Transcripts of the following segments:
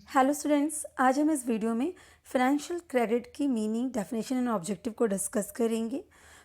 Hello students, आज हम इस वीडियो में फाइनेंशियल क्रेडिट की मीनिंग, डेफिनेशन एंड ऑब्जेक्टिव को डिस्कस करेंगे।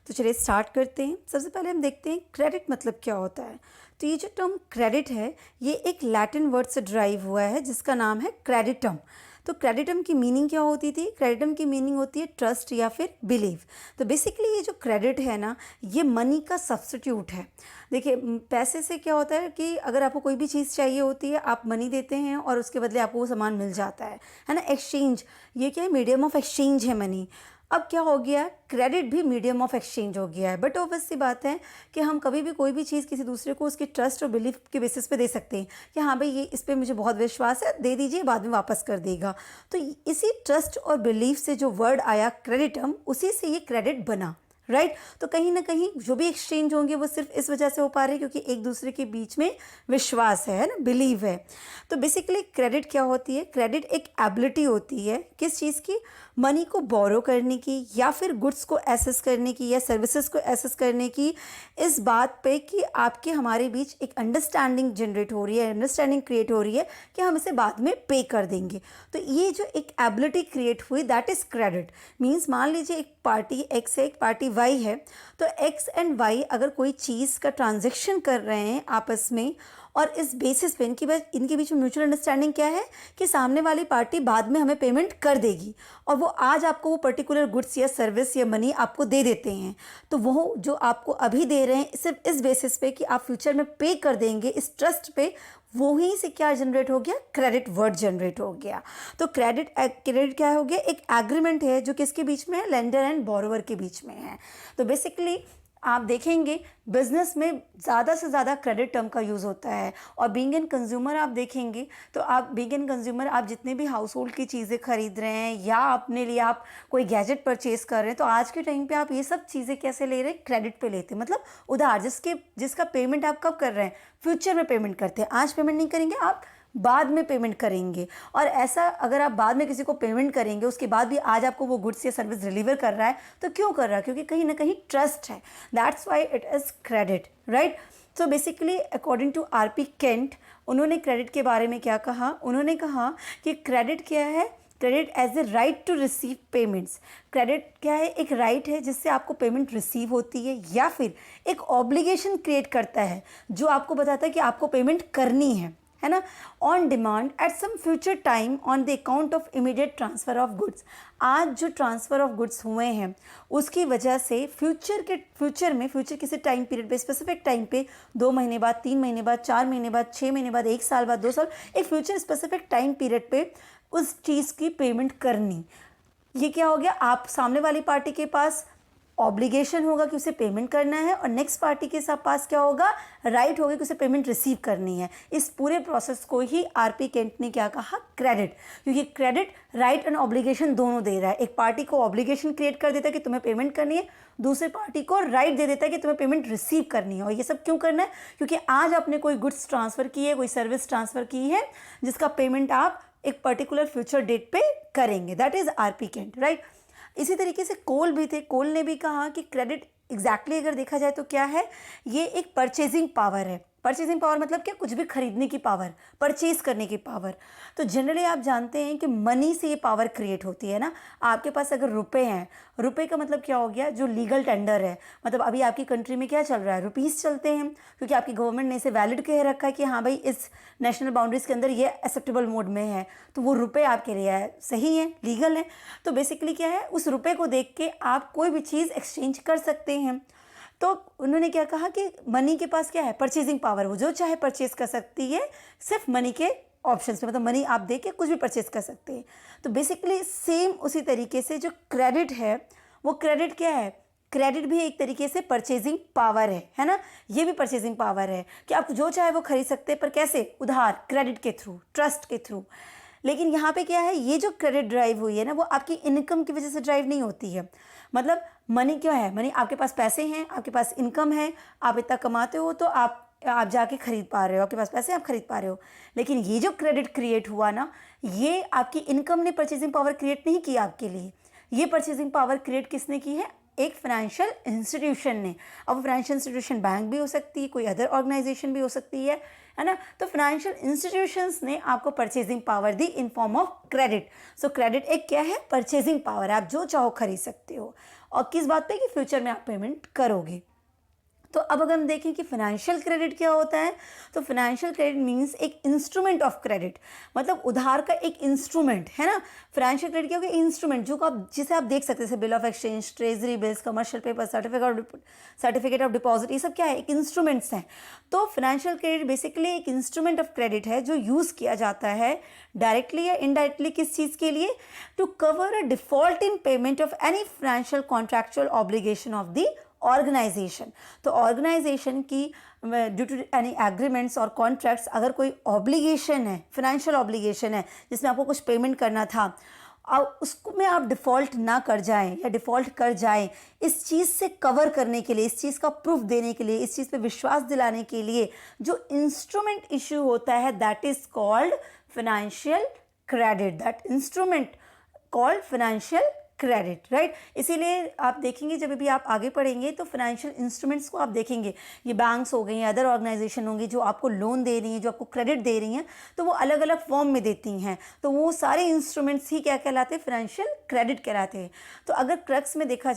तो चलिए स्टार्ट करते हैं। सबसे पहले हम देखते हैं क्रेडिट मतलब क्या होता है। तो ये जो टर्म क्रेडिट है ये एक लैटिन वर्ड से ड्राइव हुआ है जिसका नाम है क्रेडिटम। तो क्रेडिटम की मीनिंग क्या होती थी? क्रेडिटम की मीनिंग होती है ट्रस्ट या फिर बिलीव। तो बेसिकली ये जो क्रेडिट है ना, ये मनी का सब्स्टिट्यूट है। देखिए, पैसे से क्या होता है कि अगर आपको कोई भी चीज़ चाहिए होती है, आप मनी देते हैं और उसके बदले आपको वो सामान मिल जाता है ना। एक्सचेंज, ये क्या है? मीडियम ऑफ एक्सचेंज है मनी। अब क्या हो गया? क्रेडिट भी मीडियम ऑफ एक्सचेंज हो गया है। बट ऑब्वियस सी बात है कि हम कभी भी कोई भी चीज़ किसी दूसरे को उसके ट्रस्ट और बिलीफ के बेसिस पे दे सकते हैं कि हाँ भाई, ये इस पे मुझे बहुत विश्वास है, दे दीजिए, बाद में वापस कर देगा। तो इसी ट्रस्ट और बिलीफ से जो वर्ड आया क्रेडिटम, उसी से ये क्रेडिट बना, राइट। तो कहीं ना कहीं जो भी एक्सचेंज होंगे वो सिर्फ इस वजह से हो पा रहे हैं क्योंकि एक दूसरे के बीच में विश्वास है ना, बिलीव है। तो बेसिकली क्रेडिट क्या होती है? क्रेडिट एक एबिलिटी होती है किस चीज़ की? मनी को बोरो करने की, या फिर गुड्स को एसेस करने की, या सर्विसेज को एसेस करने की, इस बात पे कि आपके हमारे बीच एक अंडरस्टैंडिंग जनरेट हो रही है, अंडरस्टैंडिंग क्रिएट हो रही है कि हम इसे बाद में पे कर देंगे। तो ये जो एक एबिलिटी क्रिएट हुई, दैट इज़ क्रेडिट। मीन्स मान लीजिए एक पार्टी एक्स है, एक पार्टी वाई है। तो एक्स एंड वाई अगर कोई चीज़ का ट्रांजेक्शन कर रहे हैं आपस में, और इस बेसिस पे इनके बीच में म्यूचुअल अंडरस्टैंडिंग क्या है कि सामने वाली पार्टी बाद में हमें पेमेंट कर देगी, और वो आज आपको वो पर्टिकुलर गुड्स या सर्विस या मनी आपको दे देते हैं। तो वो जो आपको अभी दे रहे हैं सिर्फ इस बेसिस पे कि आप फ्यूचर में पे कर देंगे, इस ट्रस्ट पे, वहीं से क्या जनरेट हो गया? क्रेडिट वर्ड जनरेट हो गया। तो क्रेडिट क्या हो गया? एक एग्रीमेंट है जो किसके बीच में है? लेंडर एंड बोरोवर के बीच में है। तो बेसिकली आप देखेंगे बिजनेस में ज़्यादा से ज़्यादा क्रेडिट टर्म का यूज़ होता है। और बीइंग एन कंज्यूमर आप देखेंगे तो आप बीइंग एन कंज्यूमर, आप जितने भी हाउस होल्ड की चीज़ें खरीद रहे हैं या अपने लिए आप कोई गैजेट परचेज कर रहे हैं, तो आज के टाइम पे आप ये सब चीज़ें कैसे ले रहे हैं? क्रेडिट पे लेते हैं। मतलब उधार, जिसका पेमेंट आप कब कर रहे हैं? फ्यूचर में पेमेंट करते हैं। आज पेमेंट नहीं करेंगे, आप बाद में पेमेंट करेंगे। और ऐसा अगर आप बाद में किसी को पेमेंट करेंगे, उसके बाद भी आज आपको वो गुड्स या सर्विस डिलीवर कर रहा है, तो क्यों कर रहा है? क्योंकि कहीं ना कहीं ट्रस्ट है। That's why it is credit, right. So basically according to R P. Kent, उन्होंने क्रेडिट के बारे में क्या कहा? उन्होंने कहा कि क्रेडिट क्या है? Credit as a right to receive payments. Credit क्या है? एक राइट है जिससे आपको पेमेंट रिसीव होती है, या फिर एक ऑब्लिगेशन क्रिएट करता है जो आपको बताता है कि आपको पेमेंट करनी है ना, on demand at some future time on the account of immediate transfer of goods. आज जो ट्रांसफ़र ऑफ गुड्स हुए हैं उसकी वजह से फ्यूचर किसी टाइम पीरियड पे, स्पेसिफिक टाइम पे, 2 महीने बाद, 3 महीने बाद, 4 महीने बाद, 6 महीने बाद, 1 साल बाद, 2 साल, एक फ्यूचर स्पेसिफिक टाइम पीरियड पे उस चीज़ की पेमेंट करनी। ये क्या हो गया? आप सामने वाली पार्टी के पास ऑब्लिगेशन होगा कि उसे पेमेंट करना है, और नेक्स्ट पार्टी के साथ पास क्या होगा? राइट होगा कि उसे पेमेंट रिसीव करनी है। इस पूरे प्रोसेस को ही आर.पी. केंट ने क्या कहा? क्रेडिट। क्योंकि क्रेडिट राइट एंड ऑब्लिगेशन दोनों दे रहा है। एक पार्टी को ऑब्लिगेशन क्रिएट कर देता है कि तुम्हें पेमेंट करनी है, दूसरी पार्टी को राइट दे देता है कि तुम्हें पेमेंट रिसीव करनी है। और ये सब क्यों करना है? क्योंकि आज आपने कोई गुड्स ट्रांसफ़र की है, कोई सर्विस ट्रांसफ़र की है, जिसका पेमेंट आप एक पर्टिकुलर फ्यूचर डेट पे करेंगे। That is RP. Kent, right. इसी तरीके से कोल भी थे। कोल ने भी कहा कि क्रेडिट एग्जैक्टली अगर देखा जाए तो क्या है? ये एक परचेजिंग पावर है। परचेजिंग पावर मतलब क्या? कुछ भी खरीदने की पावर, परचेज करने की पावर। तो जनरली आप जानते हैं कि मनी से ये पावर क्रिएट होती है ना। आपके पास अगर रुपए हैं, रुपए का मतलब क्या हो गया? जो लीगल टेंडर है। मतलब अभी आपकी कंट्री में क्या चल रहा है? रुपीज़ चलते हैं, क्योंकि आपकी गवर्नमेंट ने इसे वैलिड कह रखा है कि हाँ भाई, इस नेशनल बाउंड्रीज के अंदर ये एक्सेप्टेबल मोड में है, तो वो रुपए आपके लिए है, सही है, लीगल है। तो बेसिकली क्या है? उस रुपए को देख के आप कोई भी चीज़ एक्सचेंज कर सकते हैं। तो उन्होंने क्या कहा कि मनी के पास क्या है? Purchasing power. वो जो चाहे परचेज कर सकती है सिर्फ मनी के ऑप्शंस पे। मतलब मनी आप दे के कुछ भी परचेज कर सकते हैं। तो बेसिकली सेम उसी तरीके से जो क्रेडिट है, वो क्रेडिट क्या है? क्रेडिट भी एक तरीके से परचेजिंग पावर है ना। ये भी परचेजिंग पावर है कि आप जो चाहे वो खरीद सकते हैं, पर कैसे? उधार, क्रेडिट के थ्रू, ट्रस्ट के थ्रू। लेकिन यहाँ पे क्या है? ये जो क्रेडिट ड्राइव हुई है ना, वो आपकी इनकम की वजह से ड्राइव नहीं होती है। मतलब मनी क्या है? मनी, आपके पास पैसे हैं, आपके पास इनकम है, आप इतना कमाते हो तो आप जाके खरीद पा रहे हो, आपके पास पैसे, आप खरीद पा रहे हो। लेकिन ये जो क्रेडिट क्रिएट हुआ ना, ये आपकी इनकम ने परचेजिंग पावर क्रिएट नहीं की आपके लिए। ये परचेजिंग पावर क्रिएट किसने की है? एक फाइनेंशियल इंस्टीट्यूशन ने। अब फाइनेंशियल इंस्टीट्यूशन बैंक भी हो सकती है, कोई अदर ऑर्गेनाइजेशन भी हो सकती है, है ना। तो फाइनेंशियल इंस्टीट्यूशंस ने आपको purchasing power the in form of credit. So credit एक क्या है, परचेजिंग पावर, आप जो चाहो खरीद सकते हो, और किस बात पे कि फ्यूचर में आप पेमेंट करोगे। तो अब अगर हम देखें कि फाइनेंशियल क्रेडिट क्या होता है, तो फाइनेंशियल क्रेडिट मींस एक इंस्ट्रूमेंट ऑफ क्रेडिट, मतलब उधार का एक इंस्ट्रूमेंट, है ना। फाइनेंशियल क्रेडिट क्या होगा, इंस्ट्रूमेंट जो आप जिसे आप देख सकते हैं, bill of exchange, treasury bills, commercial paper, certificate of deposit, ये सब क्या है, एक इंस्ट्रूमेंट्स हैं। तो फाइनेंशियल क्रेडिट बेसिकली एक इंस्ट्रूमेंट ऑफ क्रेडिट है जो यूज़ किया जाता है डायरेक्टली या इनडायरेक्टली किस चीज़ के लिए, to cover a default in payment of any financial contractual obligation of the organisation. तो ऑर्गेनाइजेशन की ड्यू टू एनी एग्रीमेंट्स और कॉन्ट्रैक्ट्स, अगर कोई ऑब्लिगेशन है, फाइनेंशियल ऑब्लिगेशन है जिसमें आपको कुछ पेमेंट करना था, अब उसको में आप डिफ़ॉल्ट ना कर जाएं या डिफ़ॉल्ट कर जाएं, इस चीज़ से कवर करने के लिए, इस चीज़ का प्रूफ देने के लिए, इस चीज़ पे विश्वास दिलाने के लिए जो इंस्ट्रूमेंट इशू होता है, that is called financial credit, that instrument called financial credit, right. इसीलिए आप देखेंगे जब भी आप आगे पढ़ेंगे तो फाइनेंशियल इंस्ट्रूमेंट्स को आप देखेंगे, ये बैंक्स हो गई या अदर ऑर्गेनाइजेशन होंगी जो आपको लोन दे रही हैं, जो आपको क्रेडिट दे रही हैं, तो वो अलग अलग फॉर्म में देती हैं, तो वो सारे इंस्ट्रूमेंट्स ही क्या कहलाते हैं, फाइनेंशियल क्रेडिट कहलाते हैं। तो अगर क्रक्स में देखा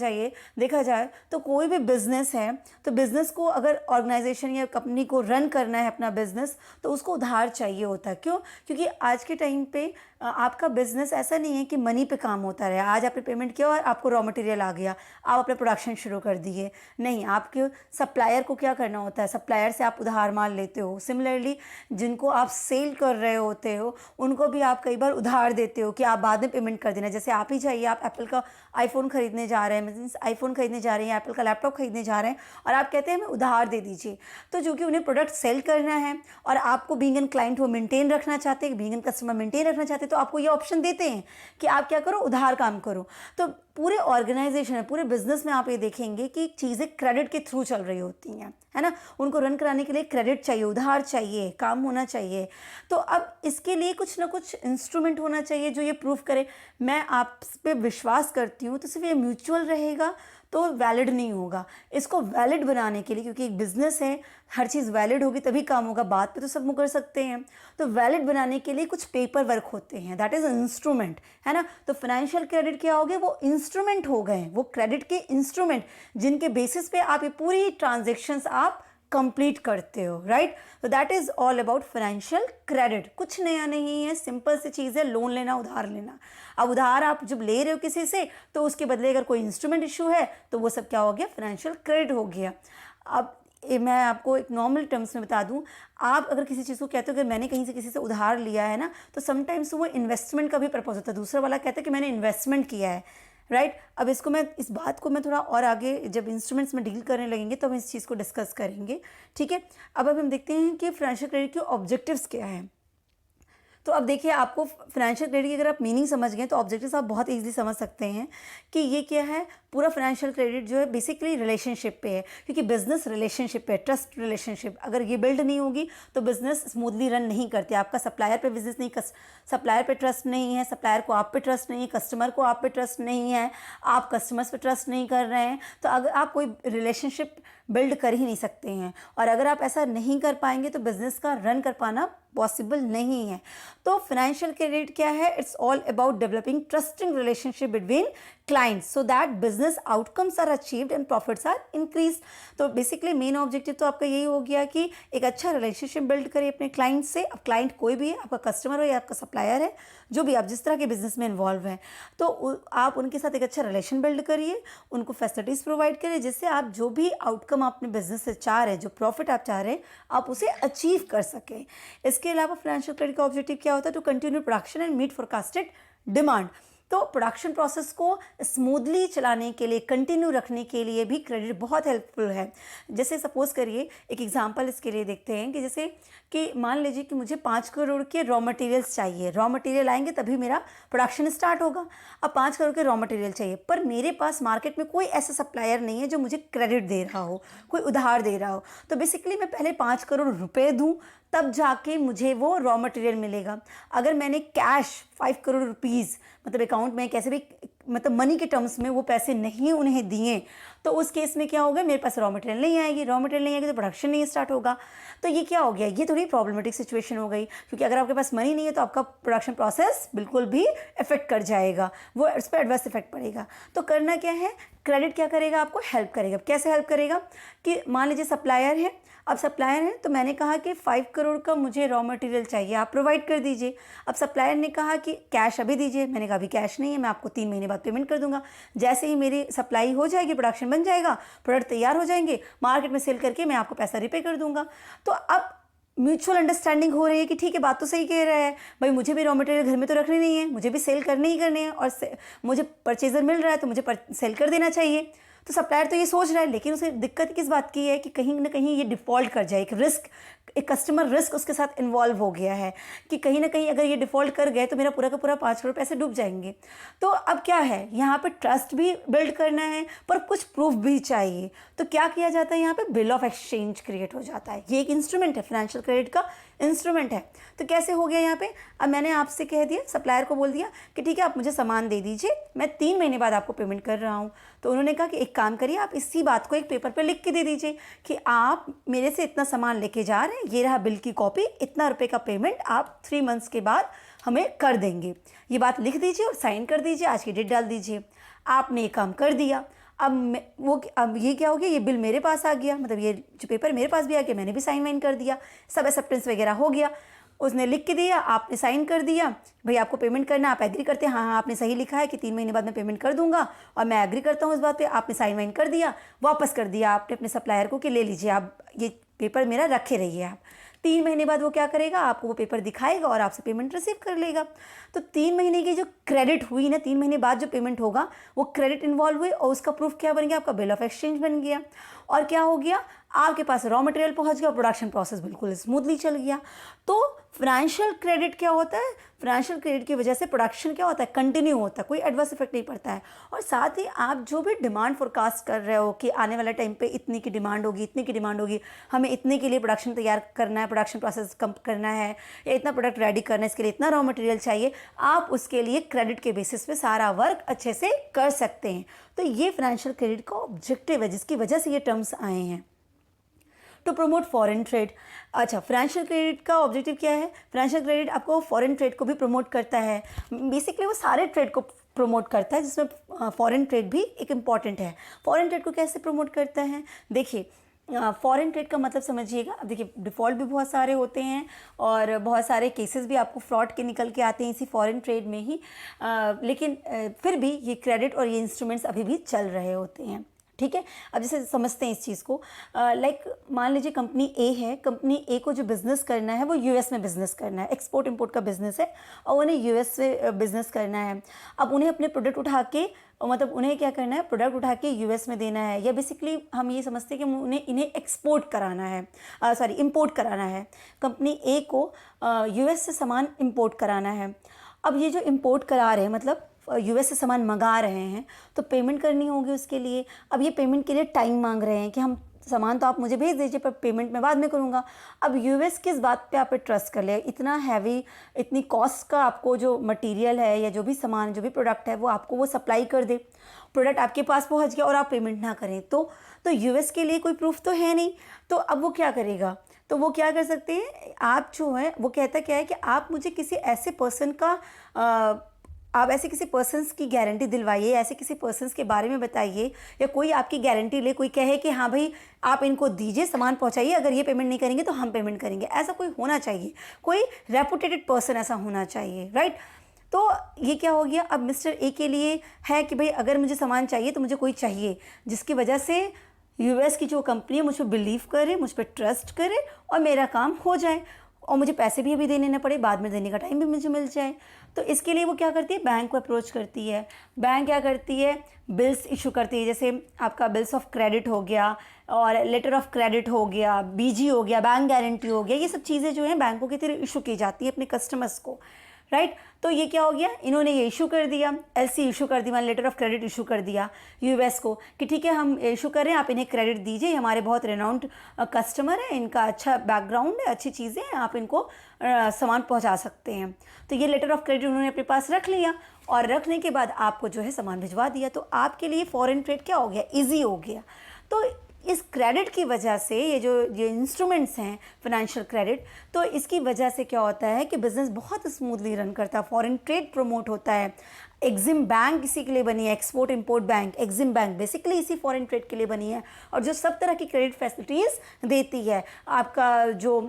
जाए तो कोई भी बिजनेस है, तो बिजनेस को अगर ऑर्गेनाइजेशन या कंपनी को रन करना है अपना बिजनेस, तो उसको उधार चाहिए होता है। क्यों? क्योंकि आज के टाइम पे आपका बिजनेस ऐसा नहीं है कि मनी पे काम होता रहे, आज आपने पेमेंट किया और आपको रॉ मटेरियल आ गया, आप अपने प्रोडक्शन शुरू कर दिए, नहीं, आपके सप्लायर को क्या करना होता है, सप्लायर से आप उधार माल लेते हो। सिमिलरली जिनको आप सेल कर रहे होते हो उनको भी आप कई बार उधार देते हो कि आप बाद में पेमेंट कर देना। जैसे आप ही चाहिए, आप एप्पल का आईफोन खरीदने जा रहे हैं, मीन्स आईफोन खरीदने जा रहे हैं, एप्पल का लैपटॉप खरीदने जा रहे हैं, और आप कहते हैं हमें उधार दे दीजिए। तो जो कि उन्हें प्रोडक्ट सेल करना है और आपको बीइंग एन क्लाइंट वो मेंटेन रखना चाहते हैं, बीइंग एन कस्टमर मेंटेन रखना चाहते हैं, तो आपको ये ऑप्शन देते हैं कि आप क्या करो, उधार काम करो। तो पूरे ऑर्गेनाइजेशन में, पूरे बिजनेस में आप ये देखेंगे कि चीज़ें क्रेडिट के थ्रू चल रही होती हैं, है ना। उनको रन कराने के लिए क्रेडिट चाहिए, उधार चाहिए, काम होना चाहिए। तो अब इसके लिए कुछ ना कुछ इंस्ट्रूमेंट होना चाहिए जो ये प्रूफ करे मैं आप पे विश्वास करती हूँ। तो सिर्फ ये म्यूचुअल रहेगा तो वैलिड नहीं होगा। इसको वैलिड बनाने के लिए, क्योंकि एक बिजनेस है, हर चीज़ वैलिड होगी तभी काम होगा, बात पे तो सब मुकर सकते हैं, तो वैलिड बनाने के लिए कुछ पेपर वर्क होते हैं, दैट इज़ इंस्ट्रूमेंट, है ना। तो फाइनेंशियल क्रेडिट क्या हो गए, वो इंस्ट्रूमेंट हो गए, वो क्रेडिट के इंस्ट्रूमेंट जिनके बेसिस पे आप ये पूरी ट्रांजेक्शन्स आप कंप्लीट करते हो, राइट। तो that is all about financial credit. कुछ नया नहीं है, सिंपल सी चीज़ है, लोन लेना, उधार लेना। अब उधार आप जब ले रहे हो किसी से, तो उसके बदले अगर कोई इंस्ट्रूमेंट इशू है तो वो सब क्या हो गया, फाइनेंशियल क्रेडिट हो गया। अब मैं आपको एक नॉर्मल टर्म्स में बता दूं, आप अगर किसी चीज़ को कहते हो कि मैंने कहीं से किसी से उधार लिया है ना, तो समटाइम्स वो इन्वेस्टमेंट का भी पर्पज़ होता है, दूसरा वाला कहता है कि मैंने इन्वेस्टमेंट किया है, राइट। अब इस बात को मैं थोड़ा और आगे जब इंस्ट्रूमेंट्स में डील करने लगेंगे तो हम इस चीज़ को डिस्कस करेंगे, ठीक है। अब हम देखते हैं कि फाइनेंशियल क्रेडिट के ऑब्जेक्टिव्स क्या हैं। तो अब देखिए, आपको फाइनेंशियल क्रेडिट की अगर आप मीनिंग समझ गए तो ऑब्जेक्टिव्स आप बहुत इजीली समझ सकते हैं कि ये क्या है। पूरा फाइनेंशियल क्रेडिट जो है बेसिकली रिलेशनशिप पे है, क्योंकि बिजनेस रिलेशनशिप पे है, ट्रस्ट रिलेशनशिप। अगर ये बिल्ड नहीं होगी तो बिजनेस स्मूथली रन नहीं करती। आपका सप्लायर पे बिजनेस नहीं, सप्लायर पे ट्रस्ट नहीं है, सप्लायर को आप पे ट्रस्ट नहीं है, कस्टमर को आप पे ट्रस्ट नहीं है, आप कस्टमर्स पे ट्रस्ट नहीं कर रहे हैं, तो अगर आप कोई रिलेशनशिप बिल्ड कर ही नहीं सकते हैं। और अगर आप ऐसा नहीं कर पाएंगे तो बिजनेस का रन कर पाना पॉसिबल नहीं है। तो फाइनेंशियल क्रेडिट क्या है, it's all about developing trusting relationship between clients so that business outcomes are achieved and profits are increase. तो बेसिकली मेन ऑब्जेक्टिव तो आपका यही हो गया कि एक अच्छा रिलेशनशिप बिल्ड करिए अपने क्लाइंट से। अब क्लाइंट कोई भी है, आपका कस्टमर हो या आपका सप्लायर है, जो भी आप जिस तरह के बिजनेस में इन्वॉल्व हैं, तो आप उनके साथ एक अच्छा रिलेशन बिल्ड करिए, उनको फैसिलिटीज़ प्रोवाइड करिए, जिससे आप जो भी आउटकम अपने बिजनेस से चाह रहे हैं, जो प्रॉफिट आप चाह रहे हैं, आप उसे अचीव कर सकें। इसके अलावा फाइनेंशियल क्रेडिट का ऑब्जेक्टिव क्या होता है, to continue production and meet forecasted demand. तो प्रोडक्शन प्रोसेस को स्मूथली चलाने के लिए, कंटिन्यू रखने के लिए भी क्रेडिट बहुत हेल्पफुल है। जैसे सपोज करिए, एक एग्जांपल इसके लिए देखते हैं कि जैसे कि मान लीजिए कि मुझे 5 करोड़ के रॉ मटेरियल्स चाहिए, रॉ मटेरियल आएंगे तभी मेरा प्रोडक्शन स्टार्ट होगा। अब 5 करोड़ के रॉ मटेरियल चाहिए, पर मेरे पास मार्केट में कोई ऐसा सप्लायर नहीं है जो मुझे क्रेडिट दे रहा हो, कोई उधार दे रहा हो। तो बेसिकली मैं पहले 5 करोड़ रुपए दूँ, तब जाके मुझे वो रॉ मटेरियल मिलेगा। अगर मैंने कैश 5 करोड़ रुपीज़ मतलब अकाउंट में कैसे भी मतलब मनी के टर्म्स में वो पैसे नहीं उन्हें दिए, तो उस केस में क्या होगा, मेरे पास रॉ मटेरियल नहीं आएगी, रॉ मटेरियल नहीं आएगी तो प्रोडक्शन नहीं स्टार्ट होगा। तो ये क्या हो गया, ये थोड़ी प्रॉब्लमेटिक सिचुएशन हो गई, क्योंकि अगर आपके पास मनी नहीं है तो आपका प्रोडक्शन प्रोसेस बिल्कुल भी इफेक्ट कर जाएगा, वो उस पर एडवर्स इफेक्ट पड़ेगा। तो करना क्या है, क्रेडिट क्या करेगा, आपको हेल्प करेगा। कैसे हेल्प करेगा कि मान लीजिए सप्लायर है, अब सप्लायर है तो मैंने कहा कि 5 करोड़ का मुझे रॉ मटेरियल चाहिए, आप प्रोवाइड कर दीजिए। अब सप्लायर ने कहा कि कैश अभी दीजिए, मैंने कहा अभी कैश नहीं है, मैं आपको 3 महीने बाद पेमेंट कर दूंगा। जैसे ही मेरी सप्लाई हो जाएगी, प्रोडक्शन बन जाएगा, प्रोडक्ट तैयार हो जाएंगे, मार्केट में सेल करके मैं आपको पैसा रिपे कर दूंगा। तो अब म्यूचुअल अंडरस्टैंडिंग हो रही है कि ठीक है, बात तो सही कह रहा है भाई, मुझे भी रॉ मटेरियल घर में तो रखने नहीं है, मुझे भी सेल करने ही करने हैं, और मुझे परचेजर मिल रहा है तो मुझे सेल कर देना चाहिए। तो सप्लायर तो ये सोच रहा है, लेकिन उसे दिक्कत किस बात की है कि कहीं ना कहीं ये डिफ़ॉल्ट कर जाए, एक रिस्क, एक कस्टमर रिस्क उसके साथ इन्वॉल्व हो गया है कि कहीं ना कहीं अगर ये डिफ़ॉल्ट कर गए तो मेरा पूरा का पूरा 5 करोड़ पैसे डूब जाएंगे। तो अब क्या है, यहाँ पे ट्रस्ट भी बिल्ड करना है पर कुछ प्रूफ भी चाहिए। तो क्या किया जाता है, यहाँ पे बिल ऑफ एक्सचेंज क्रिएट हो जाता है। ये एक इंस्ट्रूमेंट है, फाइनेंशियल क्रेडिट का इंस्ट्रूमेंट है। तो कैसे हो गया यहाँ पे, अब मैंने आपसे कह दिया, सप्लायर को बोल दिया कि ठीक है आप मुझे सामान दे दीजिए, मैं 3 महीने बाद आपको पेमेंट कर रहा हूँ। तो उन्होंने कहा कि एक काम करिए, आप इसी बात को एक पेपर पे लिख के दे दीजिए कि आप मेरे से इतना सामान लेके जा रहे हैं, ये रहा बिल की कॉपी, इतना रुपए का पेमेंट आप 3 मंथ्स के बाद हमें कर देंगे। ये बात लिख दीजिए और साइन कर दीजिए, आज की डेट डाल दीजिए। आपने ये काम कर दिया। अब ये क्या हो गया, ये बिल मेरे पास आ गया, मतलब ये जो पेपर मेरे पास भी आ गया, मैंने भी साइन वाइन कर दिया, सब एक्सेप्टेंस वगैरह हो गया, उसने लिख के दिया, आपने साइन कर दिया, भाई आपको पेमेंट करना, आप एग्री करते हैं, हाँ हाँ आपने सही लिखा है कि 3 महीने बाद मैं पेमेंट कर दूंगा और मैं एग्री करता हूँ इस बात पे, आपने साइन वाइन कर दिया, वापस कर दिया आपने अपने सप्लायर को कि ले लीजिए आप ये पेपर मेरा रखे रहिए आप। 3 महीने बाद वो क्या करेगा, आपको वो पेपर दिखाएगा और आपसे पेमेंट रिसीव कर लेगा। तो 3 महीने की जो क्रेडिट हुई ना, 3 महीने बाद जो पेमेंट होगा वो क्रेडिट इन्वॉल्व हुई और उसका प्रूफ क्या बन गया, आपका बिल ऑफ एक्सचेंज बन गया। और क्या हो गया, आपके पास रॉ मटेरियल पहुंच गया, प्रोडक्शन प्रोसेस बिल्कुल स्मूथली चल गया। तो फाइनेंशियल क्रेडिट क्या होता है, फाइनेंशियल क्रेडिट की वजह से प्रोडक्शन क्या होता है, कंटिन्यू होता है, कोई एडवर्स इफेक्ट नहीं पड़ता है। और साथ ही आप जो भी डिमांड फोरकास्ट कर रहे हो कि आने वाले टाइम पे इतनी की डिमांड होगी, इतनी की डिमांड होगी, हमें इतने के लिए प्रोडक्शन तैयार करना है, प्रोडक्शन प्रोसेस कम करना है, या इतना प्रोडक्ट रेडी करना है, इसके लिए इतना रॉ मटेरियल चाहिए, आप उसके लिए क्रेडिट के बेसिस पे सारा वर्क अच्छे से कर सकते हैं। तो ये फाइनेंशियल क्रेडिट का ऑब्जेक्टिव है, जिसकी वजह से ये टर्म्स आए हैं, टू प्रमोट फॉरेन ट्रेड। अच्छा, फाइनेंशियल क्रेडिट का ऑब्जेक्टिव क्या है, फाइनेंशियल क्रेडिट आपको फॉरेन ट्रेड को भी प्रमोट करता है। बेसिकली वो सारे ट्रेड को प्रमोट करता है, जिसमें फॉरेन ट्रेड भी एक इम्पॉर्टेंट है। फॉरेन ट्रेड को कैसे प्रमोट करता है, देखिए फॉरेन ट्रेड का मतलब समझिएगा। अब देखिए डिफ़ॉल्ट भी बहुत सारे होते हैं और बहुत सारे केसेस भी आपको फ्रॉड के निकल के आते हैं इसी फॉरेन ट्रेड में ही, लेकिन फिर भी ये क्रेडिट और ये इंस्ट्रूमेंट्स अभी भी चल रहे होते हैं। ठीक है, अब जैसे समझते हैं इस चीज़ को, लाइक मान लीजिए कंपनी ए है, कंपनी ए को जो बिज़नेस करना है वो यूएस में बिज़नेस करना है, एक्सपोर्ट इंपोर्ट का बिज़नेस है और उन्हें यूएस से बिज़नेस करना है। अब उन्हें अपने प्रोडक्ट उठा के, मतलब उन्हें क्या करना है, प्रोडक्ट उठा के यूएस में देना है, या बेसिकली हम ये समझते हैं कि इन्हें एक्सपोर्ट कराना है, इंपोर्ट कराना है। कंपनी ए को यूएस से सामान इंपोर्ट कराना है। अब ये जो इंपोर्ट करा रहे हैं, मतलब यूएस से सामान मंगा रहे हैं, तो पेमेंट करनी होगी उसके लिए। अब ये पेमेंट के लिए टाइम मांग रहे हैं कि हम सामान तो आप मुझे भेज दीजिए पर पेमेंट मैं बाद में करूँगा। अब यूएस किस बात पे आप पे ट्रस्ट कर ले, इतना हैवी, इतनी कॉस्ट का आपको जो मटेरियल है या जो भी सामान, जो भी प्रोडक्ट है वो आपको वो सप्लाई कर दे, प्रोडक्ट आपके पास पहुँच गया और आप पेमेंट ना करें, तो यूएस के लिए कोई प्रूफ तो है नहीं। तो अब वो क्या करेगा, तो वो क्या कर सकते हैं, आप जो है वो कहता क्या है कि आप मुझे किसी ऐसे पर्सन का आप ऐसे किसी पर्सन्स की गारंटी दिलवाइए, ऐसे किसी पर्सन्स के बारे में बताइए, या कोई आपकी गारंटी ले, कोई कहे कि हाँ भाई आप इनको दीजिए, सामान पहुंचाइए, अगर ये पेमेंट नहीं करेंगे तो हम पेमेंट करेंगे। ऐसा कोई होना चाहिए, कोई रेपुटेटेड पर्सन ऐसा होना चाहिए, राइट। तो ये क्या हो गया, अब मिस्टर ए के लिए है कि भाई अगर मुझे सामान चाहिए तो मुझे कोई चाहिए जिसकी वजह से यूएस की जो कंपनी है मुझ पर बिलीव करे, मुझ पर ट्रस्ट करे और मेरा काम हो जाए और मुझे पैसे भी अभी देने ना पड़े, बाद में देने का टाइम भी मुझे मिल जाए। तो इसके लिए वो क्या करती है, बैंक को अप्रोच करती है। बैंक क्या करती है, बिल्स इशू करती है, जैसे आपका बिल्स ऑफ क्रेडिट हो गया और लेटर ऑफ क्रेडिट हो गया, बीजी हो गया, बैंक गारंटी हो गया, ये सब चीज़ें जो हैं बैंकों की तरह इशू की जाती है अपने कस्टमर्स को। राइट। तो ये क्या हो गया, इन्होंने ये इशू कर दिया, एलसी इशू कर दी, मान लेटर ऑफ क्रेडिट इशू कर दिया यूएस को कि ठीक है हम इशू कर रहे हैं, आप इन्हें क्रेडिट दीजिए, हमारे बहुत रेनाउंड कस्टमर है, इनका अच्छा बैकग्राउंड है, अच्छी चीज़ें हैं, आप इनको सामान पहुंचा सकते हैं। तो ये लेटर ऑफ क्रेडिट उन्होंने अपने पास रख लिया और रखने के बाद आपको जो है सामान भिजवा दिया। तो आपके लिए फॉरेन ट्रेड क्या हो गया, ईजी हो गया। तो इस क्रेडिट की वजह से ये इंस्ट्रूमेंट्स हैं फाइनेंशियल क्रेडिट, तो इसकी वजह से क्या होता है कि बिज़नेस बहुत स्मूथली रन करता है, फॉरेन ट्रेड प्रमोट होता है। एग्जिम बैंक इसी के लिए बनी है, export import bank, EXIM bank basically इसी फॉरेन ट्रेड के लिए बनी है, और जो सब तरह की क्रेडिट फैसिलिटीज़ देती है। आपका जो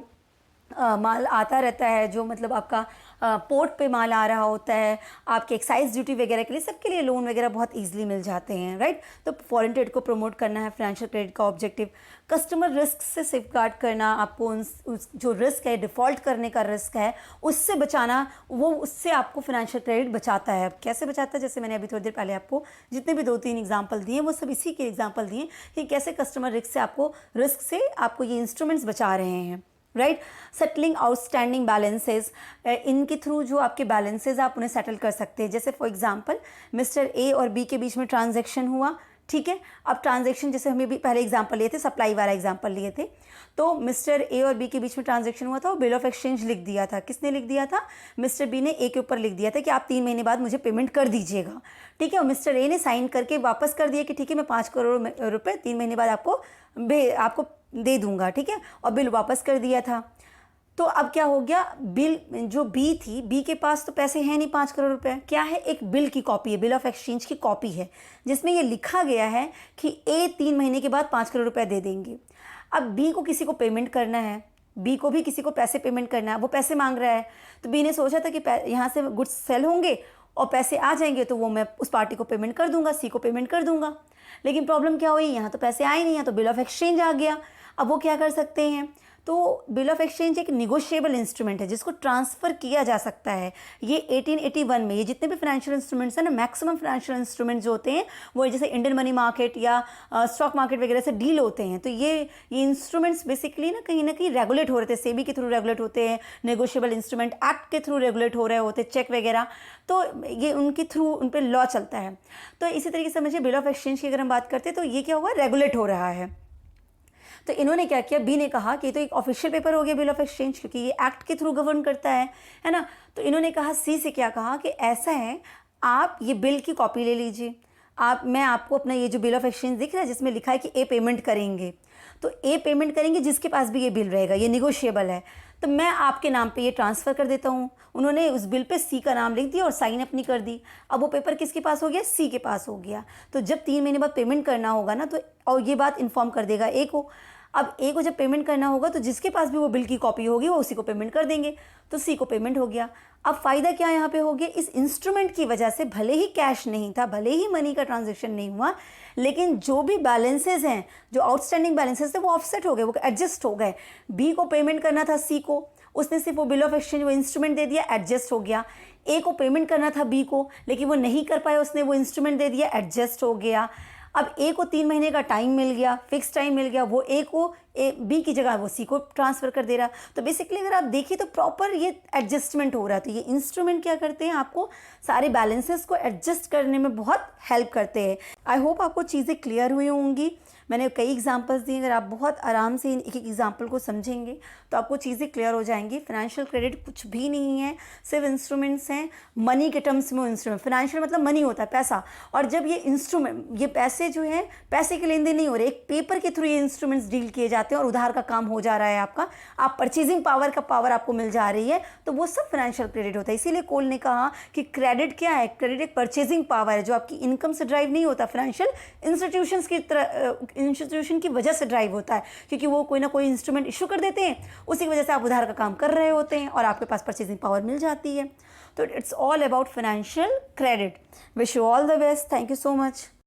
माल आता रहता है, जो मतलब आपका पोर्ट पे माल आ रहा होता है, आपके एक्साइज ड्यूटी वगैरह के लिए, सबके लिए लोन वगैरह बहुत इजीली मिल जाते हैं, राइट। तो फॉरेन ट्रेड को प्रमोट करना है फाइनेंशियल क्रेडिट का ऑब्जेक्टिव। कस्टमर रिस्क से सेफगार्ड करना, आपको उस जो रिस्क है, डिफ़ॉल्ट करने का रिस्क है, उससे बचाना, वो उससे आपको फाइनेंशियल क्रेडिट बचाता है। अब कैसे बचाता है, जैसे मैंने अभी थोड़ी देर पहले आपको जितने भी 2-3 एग्जाम्पल दिए वो सब इसी के एग्जाम्पल दिए कि कैसे कस्टमर रिस्क से आपको ये इंस्ट्रूमेंट्स बचा रहे हैं, राइट। सेटलिंग आउटस्टैंडिंग बैलेंसेज, इनके थ्रू जो आपके बैलेंसेज आप उन्हें सेटल कर सकते हैं। जैसे फॉर एग्जांपल मिस्टर ए और बी के बीच में ट्रांजैक्शन हुआ, ठीक है। अब ट्रांजैक्शन जैसे हमें भी पहले एग्जांपल लिए थे, सप्लाई वाला एग्जांपल लिए थे, तो मिस्टर ए और बी के बीच में ट्रांजैक्शन हुआ था, वो बिल ऑफ एक्सचेंज लिख दिया था। किसने लिख दिया था, मिस्टर बी ने ए के ऊपर लिख दिया था कि आप 3 महीने बाद मुझे पेमेंट कर दीजिएगा, ठीक है। और मिस्टर ए ने साइन करके वापस कर दिया कि ठीक है मैं 5 करोड़ रुपए 3 महीने बाद आपको दे दूंगा, ठीक है, और बिल वापस कर दिया था। तो अब क्या हो गया, बिल जो बी थी, बी के पास तो पैसे हैं नहीं 5 करोड़ रुपए, क्या है, एक बिल की कॉपी है, बिल ऑफ एक्सचेंज की कॉपी है, जिसमें ये लिखा गया है कि ए 3 महीने के बाद 5 करोड़ रुपए दे देंगे। अब बी को किसी को पेमेंट करना है, बी को भी किसी को पैसे पेमेंट करना है, वो पैसे मांग रहा है, तो बी ने सोचा था कि यहाँ से गुड्स सेल होंगे और पैसे आ जाएंगे तो वो मैं उस पार्टी को पेमेंट कर दूंगा, सी को पेमेंट कर दूंगा। लेकिन प्रॉब्लम क्या हुई, यहाँ तो पैसे आए नहीं हैं, तो बिल ऑफ एक्सचेंज आ गया। अब वो क्या कर सकते हैं, तो बिल ऑफ एक्सचेंज एक निगोशिएबल इंस्ट्रूमेंट है जिसको ट्रांसफ़र किया जा सकता है। ये 1881 में, ये जितने भी फाइनेंशियल इंस्ट्रूमेंट्स हैं ना, मैक्सिमम फाइनेंशियल इंस्ट्रूमेंट्स जो होते हैं वो जैसे इंडियन मनी मार्केट या स्टॉक मार्केट वगैरह से डील होते हैं। तो ये इंस्ट्रूमेंट्स बेसिकली ना कहीं रेगुलेट हो रहे थे, सेबी के थ्रू रेगुलेट होते हैं, नेगोशिएबल इंस्ट्रूमेंट एक्ट के थ्रू रेगुलेट हो रहे होते, चेक वगैरह, तो ये उनके थ्रू उन पर लॉ चलता है। तो इसी तरीके से समझिए बिल ऑफ एक्सचेंज की अगर हम बात करते हैं तो ये क्या हुआ, रेगुलेट हो रहा है। तो इन्होंने क्या किया, बी ने कहा कि ये तो एक ऑफिशियल पेपर हो गया बिल ऑफ एक्सचेंज, क्योंकि ये एक्ट के थ्रू गवर्न करता है ना। तो इन्होंने कहा सी से, क्या कहा कि ऐसा है, आप ये बिल की कॉपी ले लीजिए, मैं आपको अपना ये जो बिल ऑफ एक्सचेंज दिख रहा है जिसमें लिखा है कि ए पेमेंट करेंगे, तो ए पेमेंट करेंगे जिसके पास भी ये बिल रहेगा, ये निगोशिएबल है, तो मैं आपके नाम पे ये ट्रांसफ़र कर देता हूँ। उन्होंने उस बिल पे सी का नाम लिख दिया और साइन अपनी कर दी। अब वो पेपर किसके पास हो गया, सी के पास हो गया। तो जब 3 महीने बाद पेमेंट करना होगा ना, तो और ये बात इन्फॉर्म कर देगा ए को। अब ए को जब पेमेंट करना होगा तो जिसके पास भी वो बिल की कॉपी होगी वो उसी को पेमेंट कर देंगे, तो सी को पेमेंट हो गया। अब फ़ायदा क्या यहाँ पे हो गया, इस इंस्ट्रूमेंट की वजह से भले ही कैश नहीं था, भले ही मनी का ट्रांजैक्शन नहीं हुआ, लेकिन जो भी बैलेंसेज हैं, जो आउटस्टैंडिंग बैलेंसेज थे वो ऑफसेट हो गए, वो एडजस्ट हो गए। बी को पेमेंट करना था सी को, उसने सिर्फ वो बिल ऑफ एक्सचेंज वो इंस्ट्रूमेंट दे दिया, एडजस्ट हो गया। ए को पेमेंट करना था बी को, लेकिन वो नहीं कर पाया, उसने वो इंस्ट्रूमेंट दे दिया, एडजस्ट हो गया। अब ए को 3 महीने का टाइम मिल गया, फिक्स टाइम मिल गया, वो ए को बी की जगह वो सी को ट्रांसफ़र कर दे रहा। तो बेसिकली अगर आप देखिए तो प्रॉपर ये एडजस्टमेंट हो रहा है। तो ये इंस्ट्रूमेंट क्या करते हैं, आपको सारे बैलेंसेस को एडजस्ट करने में बहुत हेल्प करते हैं। आई होप आपको चीज़ें क्लियर हुई होंगी। मैंने कई एग्जांपल्स दिए, अगर आप बहुत आराम से एक एक एग्जांपल को समझेंगे तो आपको चीज़ें क्लियर हो जाएंगी। फाइनेंशियल क्रेडिट कुछ भी नहीं है, सिर्फ इंस्ट्रूमेंट्स हैं, मनी के टर्म्स में इंस्ट्रूमेंट। फाइनेंशियल मतलब मनी होता है, पैसा, और जब ये इंस्ट्रूमेंट, ये पैसे जो हैं, पैसे के लेन देन नहीं हो रहे, एक पेपर के थ्रू ये इंस्ट्रूमेंट्स डील किए जाते हैं और उधार का काम हो जा रहा है आपका, आप परचेजिंग पावर का पावर आपको मिल जा रही है, तो वो सब फाइनेंशियल क्रेडिट होता है। इसीलिए कोल ने कहा कि क्रेडिट क्या है, क्रेडिट एक परचेजिंग पावर है जो आपकी इनकम से ड्राइव नहीं होता, फाइनेंशियल इंस्टीट्यूशन की वजह से ड्राइव होता है, क्योंकि वो कोई ना कोई इंस्ट्रूमेंट इशू कर देते हैं, उसी की वजह से आप उधार का काम कर रहे होते हैं और आपके पास परचेजिंग पावर मिल जाती है। तो it's all about financial credit. Wish you all the best, thank you so much.